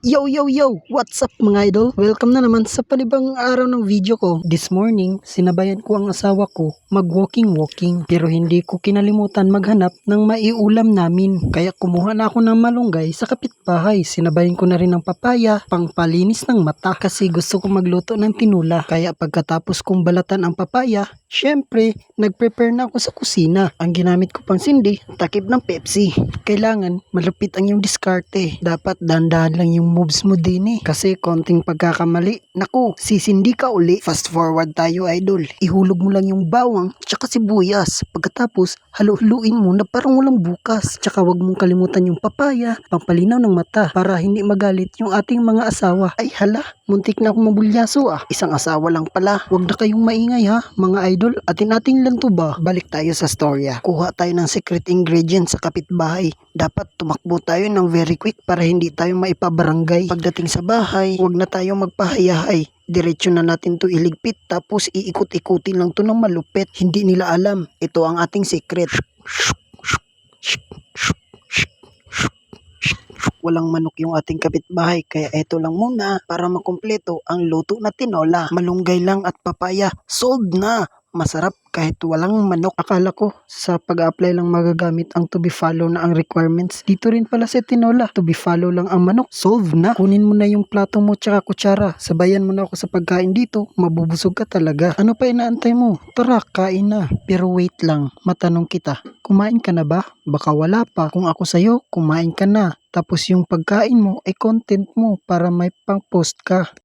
Yo yo yo! What's up mga idol? Welcome na naman sa panibang araw ng video ko. This morning, sinabayan ko ang asawa ko mag-walking. Pero hindi ko kinalimutan maghanap ng maiulam namin. Kaya kumuha na ako ng malunggay sa kapitbahay. Sinabayan ko na rin ng papaya, pangpalinis ng mata. Kasi gusto ko magluto ng tinula. Kaya pagkatapos kong balatan ang papaya, syempre, nag-prepare na ako sa kusina. Ang ginamit ko pang sindi, takip ng Pepsi. Kailangan malupit ang iyong diskarte. Dapat dahan-dahan lang yung moves mo din eh. Kasi konting pagkakamali, naku, sisindi ka uli. Fast forward tayo idol. Ihulog mo lang yung bawang tsaka sibuyas. Pagkatapos, halu-haluin mo na parang walang bukas. Tsaka wag mong kalimutan yung papaya, pampalinaw ng mata para hindi magalit yung ating mga asawa. Ay hala, muntik na akong mabulyaso ah. Isang asawa lang pala. Wag na kayong maingay ha, mga idol. Atin-ating lang to ba? Balik tayo sa storya. Kuha tayo ng secret ingredient sa kapitbahay. Dapat tumakbo tayo ng very quick para hindi tayo maipabarangay. Pagdating sa bahay, wag na tayo magpahayahay. Diretso na natin to iligpit tapos iikot-ikutin lang to ng malupit. Hindi nila alam. Ito ang ating secret. Walang manok yung ating kapitbahay kaya eto lang muna para makumpleto ang luto na tinola. Malunggay lang at papaya. Solved na! Masarap kahit walang manok. Akala ko sa pag-apply lang magagamit ang to be follow na ang requirements. Dito rin pala sa tinola, to be follow lang ang manok. Solved na. Kunin mo na yung plato mo tsaka kutsara. Sabayan mo na ako sa pagkain dito. Mabubusog ka talaga. Ano pa inaantay mo? Tara, kain na. Pero wait lang, matanong kita. Kumain ka na ba? Baka wala pa. Kung ako sa'yo, kumain ka na. Tapos yung pagkain mo ay content mo para may pang post ka.